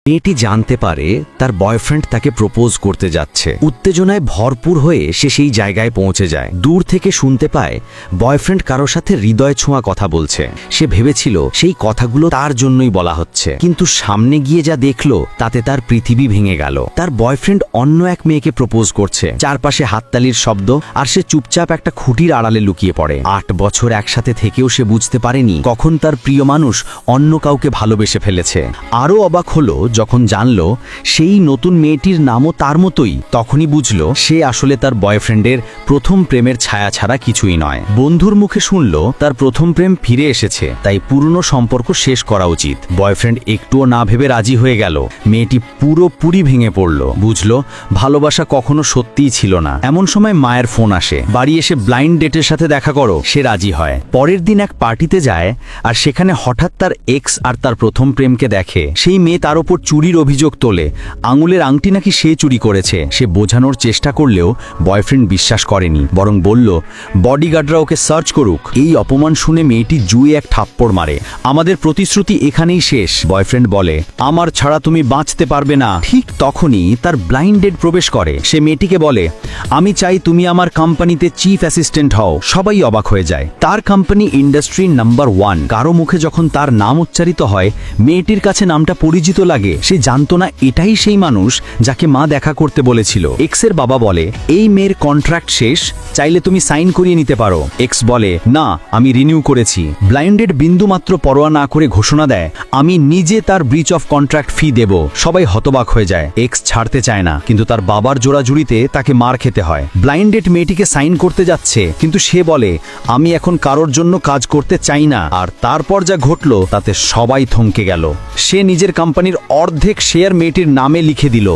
মেয়েটি জানতে পারে তার বয়ফ্রেন্ড তাকে প্রপোজ করতে যাচ্ছে। উত্তেজনায় ভরপুর হয়ে সে সেই জায়গায় পৌঁছে যায়। দূর থেকে শুনতে পায় বয়ফ্রেন্ড কারোর সাথে হৃদয় ছোঁয়া কথা বলছে। সে ভেবেছিল সেই কথাগুলো তার জন্যই বলা হচ্ছে, কিন্তু সামনে গিয়ে যা দেখলো তাতে তার পৃথিবী ভেঙে গেল। তার বয়ফ্রেন্ড অন্য এক মেয়েকে প্রপোজ করছে। চারপাশে হাততালির শব্দ, আর সে চুপচাপ একটা খুঁটির আড়ালে লুকিয়ে পড়ে। 8 বছর একসাথে থেকেও সে বুঝতে পারেনি কখন তার প্রিয় মানুষ অন্য কাউকে ভালোবেসে ফেলেছে। আরও অবাক হলো যখন জানল সেই নতুন মেয়েটির নামও তার মতোই। তখনই বুঝল সে আসলে তার বয়ফ্রেন্ডের প্রথম প্রেমের ছায়া ছাড়া কিছুই নয়। বন্ধুর মুখে শুনল তার প্রথম প্রেম ফিরে এসেছে, তাই পুরনো সম্পর্ক শেষ করা উচিত। বয়ফ্রেন্ড একটুও না ভেবে রাজি হয়ে গেল। মেয়েটি পুরোপুরি ভেঙে পড়ল, বুঝল ভালোবাসা কখনো সত্যিই ছিল না। এমন সময় মায়ের ফোন আসে, বাড়ি এসে ব্লাইন্ড ডেটের সাথে দেখা করো। সে রাজি হয়। পরের দিন এক পার্টিতে যায়, আর সেখানে হঠাৎ তার এক্স আর তার প্রথম প্রেমকে দেখে। সেই মেয়ে তার ওপর চুরির অভিযোগ তোলে, আঙুলের আংটি নাকি সে চুরি করেছে। সে বোঝানোর চেষ্টা করলেও বয়ফ্রেন্ড বিশ্বাস করেনি, বরং বলল বডিগার্ডরা ওকে সার্চ করুক। এই অপমান শুনে মেয়েটি জুয়ে এক থাপ্পড় মারে। আমাদের প্রতিশ্রুতি এখানেই শেষ। বয়ফ্রেন্ড বলে, আমার ছাড়া তুমি বাঁচতে পারবে না। ঠিক তখনই তার ব্লাইন্ড ডেট প্রবেশ করে। সে মেয়েটিকে বলে, আমি চাই তুমি আমার কোম্পানিতে চিফ অ্যাসিস্ট্যান্ট হও। সবাই অবাক হয়ে যায়। তার কোম্পানি ইন্ডাস্ট্রি নাম্বার 1। কারো মুখে যখন তার নাম উচ্চারিত হয়, মেয়েটির কাছে নামটা পরিচিত লাগে। সে জানতো না এটাই সেই মানুষ যাকে মা দেখা করতে বলেছিল। এক্সের বাবা বলে, এই মেয়ের কন্ট্রাক্ট শেষ, চাইলে তুমি সাইন করিয়ে নিতে পারো। এক্স বলে, না, আমি রিনিউ করেছি। ব্লাইন্ডেড বিন্দুমাত্র পরোয়া না করে ঘোষণা দেয়, আমি নিজে তার ব্রিচ অফ কন্ট্রাক্ট ফি দেব। সবাই হতবাক হয়ে যায়। এক্স ছাড়তে চায় না, কিন্তু তার বাবার জোড়াজুড়িতে তাকে মার খেতে হয়। ব্লাইন্ডেড মেয়েটিকে সাইন করতে যাচ্ছে, কিন্তু সে বলে, আমি এখন কারোর জন্য কাজ করতে চাই না। আর তারপর যা ঘটল তাতে সবাই থমকে গেল। সে নিজের কোম্পানির অর্ধেক শেয়ার মেয়েটির নামে লিখে দিল।